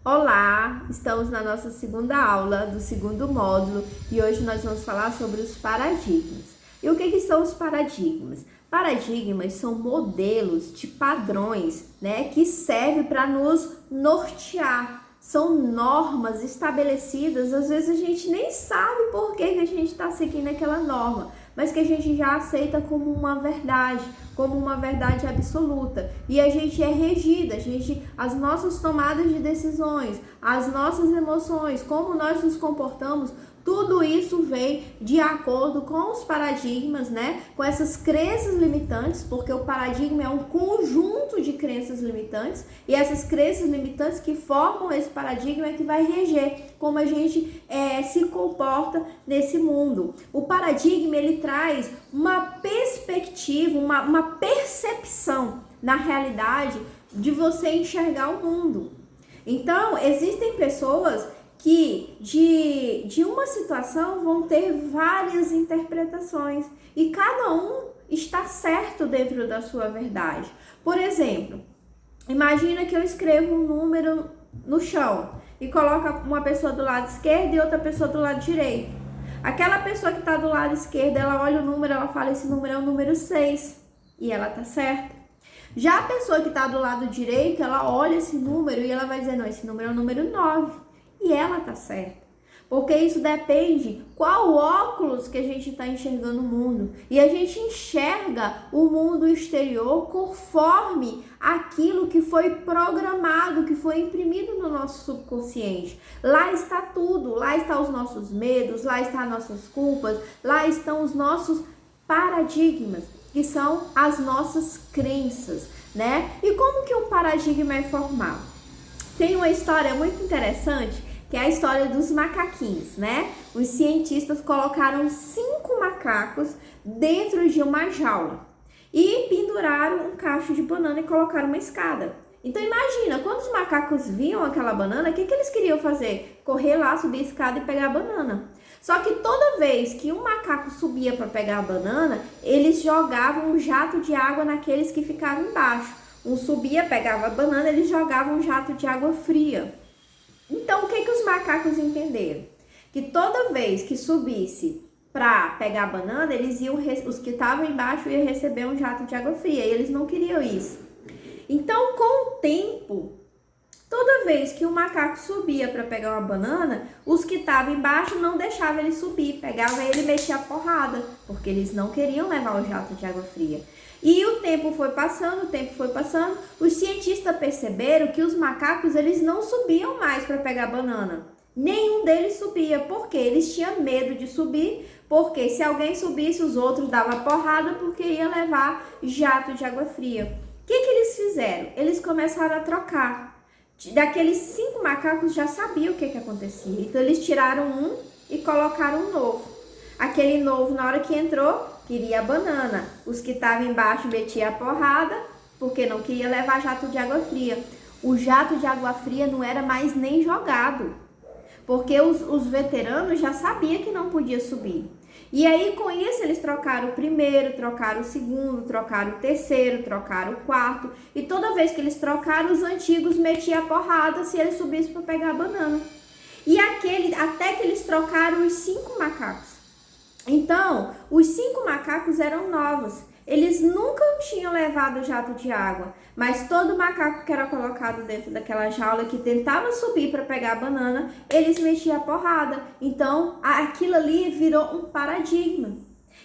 Olá, estamos na nossa segunda aula do segundo módulo e hoje nós vamos falar sobre os paradigmas. E o que são os paradigmas? Paradigmas são modelos de padrões, que servem para nos nortear. São normas estabelecidas, às vezes a gente nem sabe por que a gente está seguindo aquela norma, mas que a gente já aceita como uma verdade absoluta. E a gente é regida, as nossas tomadas de decisões, as nossas emoções, como nós nos comportamos, tudo isso vem de acordo com os paradigmas, com essas crenças limitantes, porque o paradigma é um conjunto de crenças limitantes, e essas crenças limitantes que formam esse paradigma é que vai reger como a gente se comporta nesse mundo. O paradigma, ele traz uma perspectiva, uma percepção na realidade de você enxergar o mundo. Então, existem pessoas que de uma situação vão ter várias interpretações e cada um está certo dentro da sua verdade. Por exemplo, imagina que eu escrevo um número no chão e coloco uma pessoa do lado esquerdo e outra pessoa do lado direito. Aquela pessoa que está do lado esquerdo, ela olha o número, ela fala, esse número é o número 6 e ela tá certa. Já a pessoa que está do lado direito, ela olha esse número e ela vai dizer, não, esse número é o número 9. E ela tá certa. Porque isso depende qual óculos que a gente está enxergando o mundo. E a gente enxerga o mundo exterior conforme aquilo que foi programado, que foi imprimido no nosso subconsciente. Lá está tudo, lá estão os nossos medos, lá estão as nossas culpas, lá estão os nossos paradigmas, que são as nossas crenças, E como que um paradigma é formado? Tem uma história muito interessante, que é a história dos macaquinhos, Os cientistas colocaram 5 macacos dentro de uma jaula e penduraram um cacho de banana e colocaram uma escada. Então imagina, quando os macacos viam aquela banana, o que eles queriam fazer? Correr lá, subir a escada e pegar a banana. Só que toda vez que um macaco subia para pegar a banana, eles jogavam um jato de água naqueles que ficavam embaixo. Um subia, pegava a banana, eles jogavam um jato de água fria. Então, o que os macacos entenderam? Que toda vez que subisse para pegar a banana, os que estavam embaixo iam receber um jato de água fria, e eles não queriam isso. Então, com o tempo, toda vez que o macaco subia para pegar uma banana, os que estavam embaixo não deixavam ele subir, pegava ele e metia a porrada, porque eles não queriam levar o jato de água fria. E o tempo foi passando, os cientistas perceberam que os macacos, eles não subiam mais para pegar a banana. Nenhum deles subia, porque eles tinham medo de subir, porque se alguém subisse, os outros davam porrada, porque ia levar jato de água fria. O que eles fizeram? Eles começaram a trocar. Daqueles 5 macacos já sabiam o que acontecia. Então, eles tiraram um e colocaram um novo. Aquele novo, na hora que entrou, queria a banana. Os que estavam embaixo metiam a porrada, porque não queria levar jato de água fria. O jato de água fria não era mais nem jogado, porque os veteranos já sabiam que não podia subir. E aí, com isso, eles trocaram o primeiro, trocaram o segundo, trocaram o terceiro, trocaram o quarto. E toda vez que eles trocaram, os antigos metiam a porrada se eles subissem para pegar a banana. E até que eles trocaram os 5 macacos. Então, os 5 macacos eram novos. Eles nunca tinham levado jato de água, mas todo macaco que era colocado dentro daquela jaula que tentava subir para pegar a banana, eles mexiam a porrada. Então, aquilo ali virou um paradigma.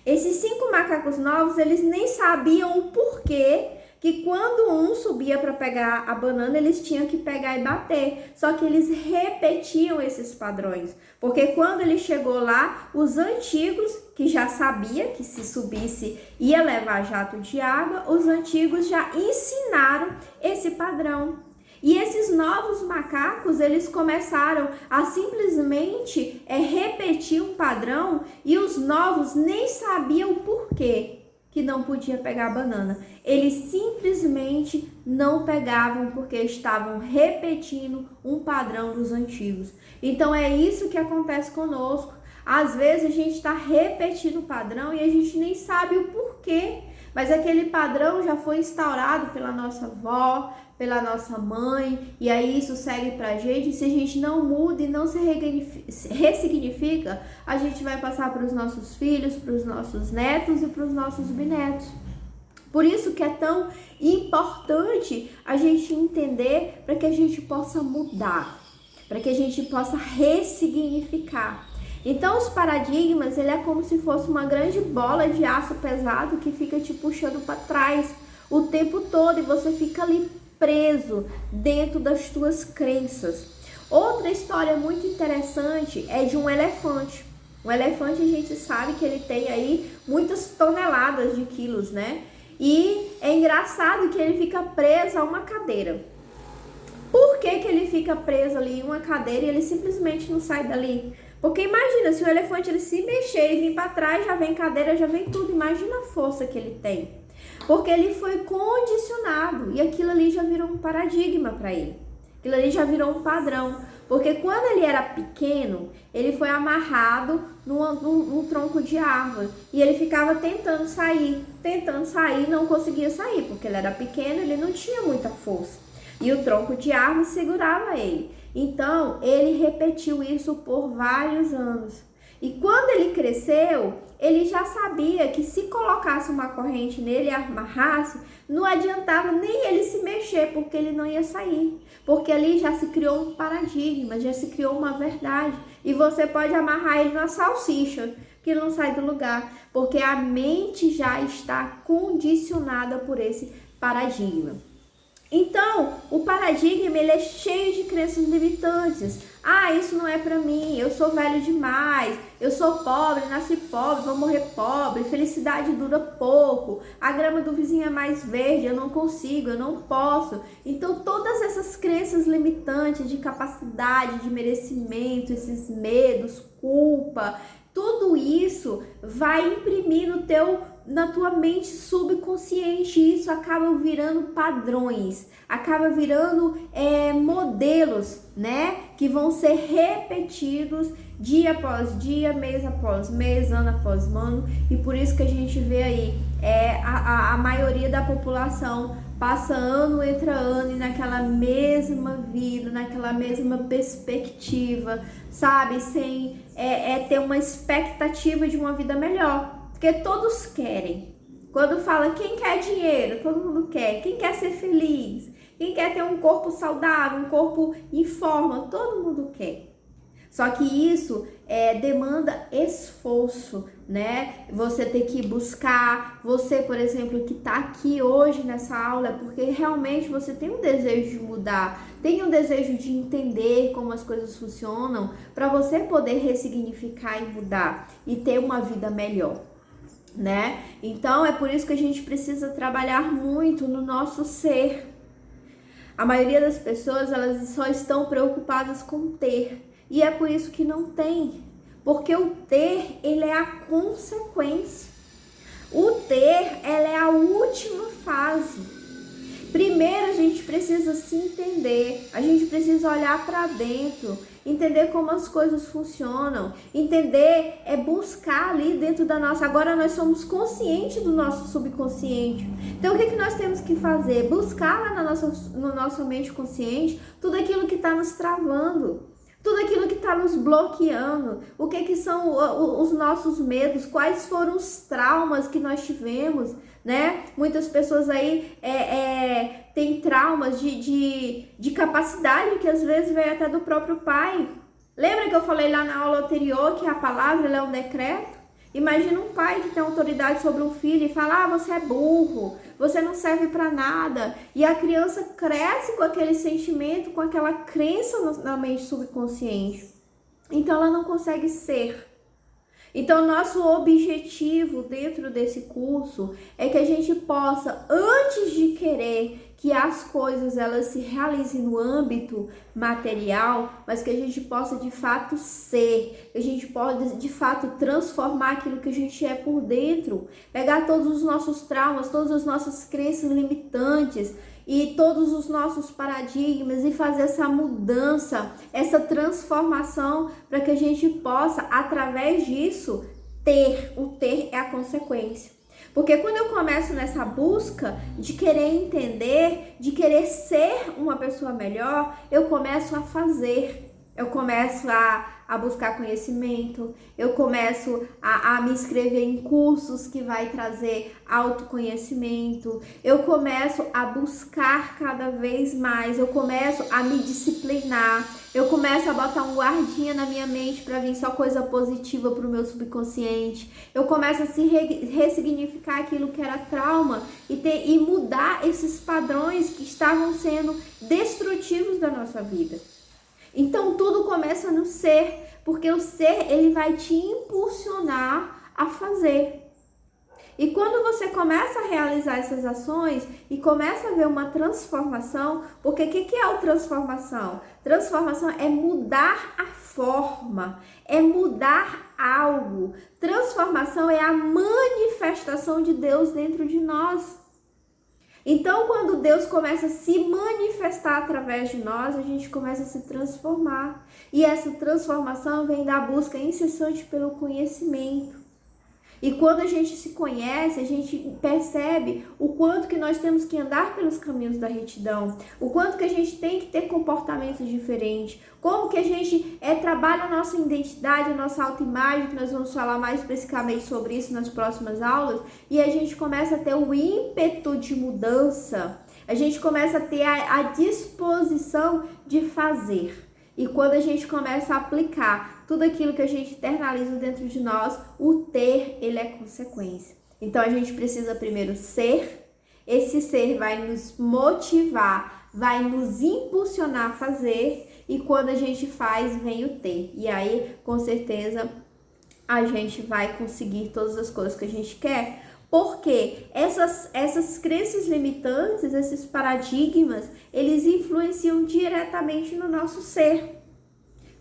Esses 5 macacos novos, eles nem sabiam o porquê que quando um subia para pegar a banana, eles tinham que pegar e bater. Só que eles repetiam esses padrões. Porque quando ele chegou lá, os antigos, que já sabia que se subisse ia levar jato de água, os antigos já ensinaram esse padrão. E esses novos macacos, eles começaram a simplesmente repetir um padrão, e os novos nem sabiam o porquê que não podia pegar a banana. Eles simplesmente não pegavam porque estavam repetindo um padrão dos antigos. Então é isso que acontece conosco. Às vezes a gente está repetindo o padrão e a gente nem sabe o porquê, mas aquele padrão já foi instaurado pela nossa avó, pela nossa mãe, e aí isso segue pra gente. Se a gente não muda e não se ressignifica, a gente vai passar para os nossos filhos, para os nossos netos e para os nossos bisnetos. Por isso que é tão importante a gente entender, para que a gente possa mudar, para que a gente possa ressignificar. Então os paradigmas, ele é como se fosse uma grande bola de aço pesado que fica te puxando para trás o tempo todo e você fica ali preso dentro das tuas crenças. Outra história muito interessante é de um elefante. Um elefante, a gente sabe que ele tem aí muitas toneladas de quilos, né? E é engraçado que ele fica preso a uma cadeira. Por que ele fica preso ali em uma cadeira e ele simplesmente não sai dali? Porque imagina, se o elefante ele se mexer e vir para trás, já vem cadeira, já vem tudo. Imagina a força que ele tem. Porque ele foi condicionado e aquilo ali já virou um paradigma para ele. Aquilo ali já virou um padrão. Porque quando ele era pequeno, ele foi amarrado num tronco de árvore. E ele ficava tentando sair, não conseguia sair. Porque ele era pequeno, ele não tinha muita força. E o tronco de árvore segurava ele. Então, ele repetiu isso por vários anos. E quando ele cresceu, ele já sabia que se colocasse uma corrente nele e amarrasse, não adiantava nem ele se mexer, porque ele não ia sair. Porque ali já se criou um paradigma, já se criou uma verdade. E você pode amarrar ele numa salsicha, que não sai do lugar, porque a mente já está condicionada por esse paradigma. Então, o paradigma, ele é cheio de crenças limitantes. Ah, isso não é pra mim, eu sou velho demais, eu sou pobre, nasci pobre, vou morrer pobre, felicidade dura pouco, a grama do vizinho é mais verde, eu não consigo, eu não posso. Então, todas essas crenças limitantes de capacidade, de merecimento, esses medos, culpa, tudo isso vai imprimir na tua mente subconsciente, e isso acaba virando padrões, acaba virando modelos, né, que vão ser repetidos dia após dia, mês após mês, ano após ano, e por isso que a gente vê aí a maioria da população passa ano entra ano e naquela mesma vida, naquela mesma perspectiva, sabe, sem ter uma expectativa de uma vida melhor. Porque todos querem. Quando fala quem quer dinheiro, todo mundo quer. Quem quer ser feliz, quem quer ter um corpo saudável, um corpo em forma, todo mundo quer. Só que isso demanda esforço, né? Você ter que buscar, você, por exemplo, que está aqui hoje nessa aula, é porque realmente você tem um desejo de mudar, tem um desejo de entender como as coisas funcionam, para você poder ressignificar e mudar e ter uma vida melhor, né? Então é por isso que a gente precisa trabalhar muito no nosso ser. A maioria das pessoas, elas só estão preocupadas com ter, e é por isso que não tem, porque o ter, ele é a consequência. O ter, ela é a última fase. Primeiro a gente precisa se entender, a gente precisa olhar para dentro, entender como as coisas funcionam, entender, buscar ali dentro da nossa... Agora nós somos conscientes do nosso subconsciente. Então o que nós temos que fazer? Buscar lá na nossa mente consciente tudo aquilo que está nos travando, tudo aquilo que está nos bloqueando, o que são os nossos medos, quais foram os traumas que nós tivemos, né? Muitas pessoas aí têm traumas de capacidade, que às vezes vem até do próprio pai. Lembra que eu falei lá na aula anterior que a palavra ela é um decreto? Imagina um pai que tem autoridade sobre um filho e fala: ah, você é burro, você não serve para nada. E a criança cresce com aquele sentimento, com aquela crença na mente subconsciente. Então ela não consegue ser. Então nosso objetivo dentro desse curso é que a gente possa, antes de querer que as coisas elas se realizem no âmbito material, mas que a gente possa de fato ser, que a gente possa de fato transformar aquilo que a gente é por dentro, pegar todos os nossos traumas, todas as nossas crenças limitantes e todos os nossos paradigmas e fazer essa mudança, essa transformação, para que a gente possa, através disso, ter. O ter é a consequência. Porque quando eu começo nessa busca de querer entender, de querer ser uma pessoa melhor, eu começo a fazer. Eu começo a buscar conhecimento, eu começo a me inscrever em cursos que vai trazer autoconhecimento, eu começo a buscar cada vez mais, eu começo a me disciplinar, eu começo a botar um guardinha na minha mente para vir só coisa positiva para o meu subconsciente, eu começo a ressignificar aquilo que era trauma e mudar esses padrões que estavam sendo destrutivos da nossa vida. Então tudo começa no ser, porque o ser ele vai te impulsionar a fazer. E quando você começa a realizar essas ações e começa a ver uma transformação, porque o que é a transformação? Transformação é mudar a forma, é mudar algo. Transformação é a manifestação de Deus dentro de nós. Então, quando Deus começa a se manifestar através de nós, a gente começa a se transformar. E essa transformação vem da busca incessante pelo conhecimento. E quando a gente se conhece, a gente percebe o quanto que nós temos que andar pelos caminhos da retidão, o quanto que a gente tem que ter comportamentos diferentes, como que a gente trabalha a nossa identidade, a nossa autoimagem, que nós vamos falar mais especificamente sobre isso nas próximas aulas, e a gente começa a ter o ímpeto de mudança, a gente começa a ter a disposição de fazer. E quando a gente começa a aplicar tudo aquilo que a gente internaliza dentro de nós, o ter, ele é consequência. Então a gente precisa primeiro ser, esse ser vai nos motivar, vai nos impulsionar a fazer, e quando a gente faz, vem o ter. E aí, com certeza, a gente vai conseguir todas as coisas que a gente quer. Porque essas crenças limitantes, esses paradigmas, eles influenciam diretamente no nosso ser.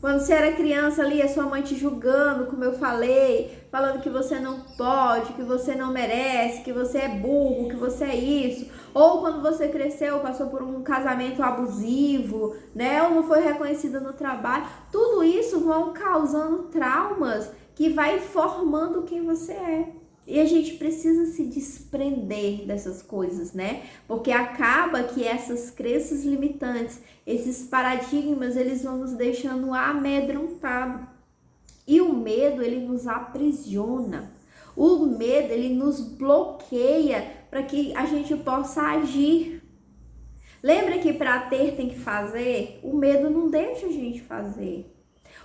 Quando você era criança ali, a sua mãe te julgando, como eu falei, falando que você não pode, que você não merece, que você é burro, que você é isso. Ou quando você cresceu, passou por um casamento abusivo, né? Ou não foi reconhecida no trabalho. Tudo isso vão causando traumas que vai formando quem você é. E a gente precisa se desprender dessas coisas, né? Porque acaba que essas crenças limitantes, esses paradigmas, eles vão nos deixando amedrontados. E o medo, ele nos aprisiona. O medo, ele nos bloqueia para que a gente possa agir. Lembra que para ter tem que fazer? O medo não deixa a gente fazer.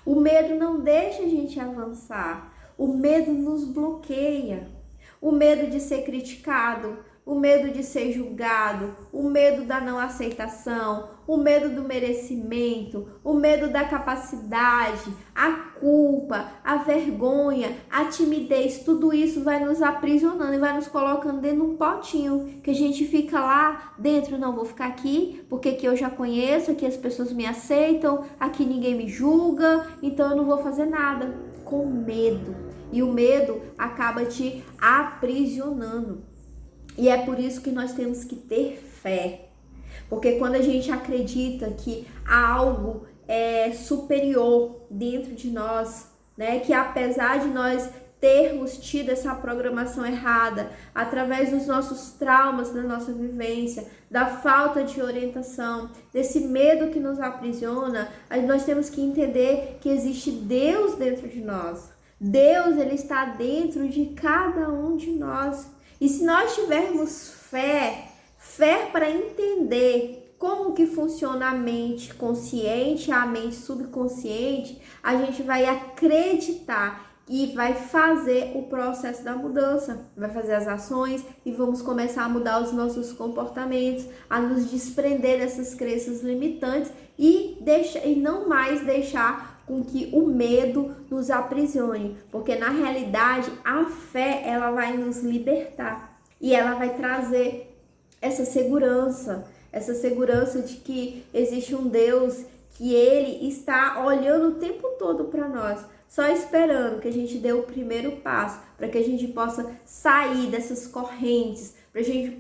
O medo não deixa a gente avançar. O medo nos bloqueia. O medo de ser criticado, o medo de ser julgado, o medo da não aceitação, o medo do merecimento, o medo da capacidade, a culpa, a vergonha, a timidez, tudo isso vai nos aprisionando e vai nos colocando dentro de um potinho, que a gente fica lá dentro, não vou ficar aqui, porque aqui eu já conheço, aqui as pessoas me aceitam, aqui ninguém me julga, então eu não vou fazer nada, com medo. E o medo acaba te aprisionando. E é por isso que nós temos que ter fé. Porque quando a gente acredita que há algo superior dentro de nós, né? Que apesar de nós termos tido essa programação errada, através dos nossos traumas, da nossa vivência, da falta de orientação, desse medo que nos aprisiona, nós temos que entender que existe Deus dentro de nós. Deus, ele está dentro de cada um de nós. E se nós tivermos fé para entender como que funciona a mente consciente, a mente subconsciente, a gente vai acreditar e vai fazer o processo da mudança, vai fazer as ações e vamos começar a mudar os nossos comportamentos, a nos desprender dessas crenças limitantes e não mais deixar com que o medo nos aprisione, porque na realidade a fé, ela vai nos libertar e ela vai trazer essa segurança de que existe um Deus que ele está olhando o tempo todo para nós, só esperando que a gente dê o primeiro passo para que a gente possa sair dessas correntes,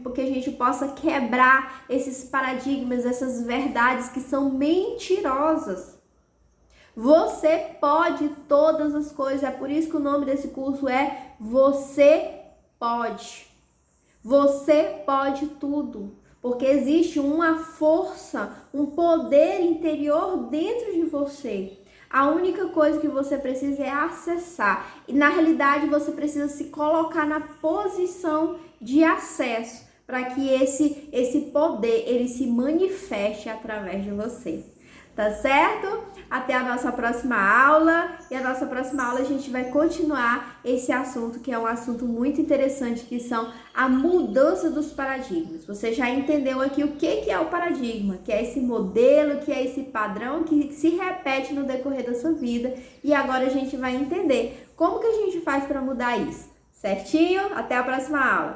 porque a gente possa quebrar esses paradigmas, essas verdades que são mentirosas. Você pode todas as coisas, é por isso que o nome desse curso é Você Pode. Você pode tudo, porque existe uma força, um poder interior dentro de você. A única coisa que você precisa é acessar. E na realidade você precisa se colocar na posição de acesso para que esse poder ele se manifeste através de você. Tá certo? Até a nossa próxima aula. E a nossa próxima aula a gente vai continuar esse assunto, que é um assunto muito interessante, que são a mudança dos paradigmas. Você já entendeu aqui o que é o paradigma, que é esse modelo, que é esse padrão que se repete no decorrer da sua vida. E agora a gente vai entender como que a gente faz para mudar isso. Certinho? Até a próxima aula.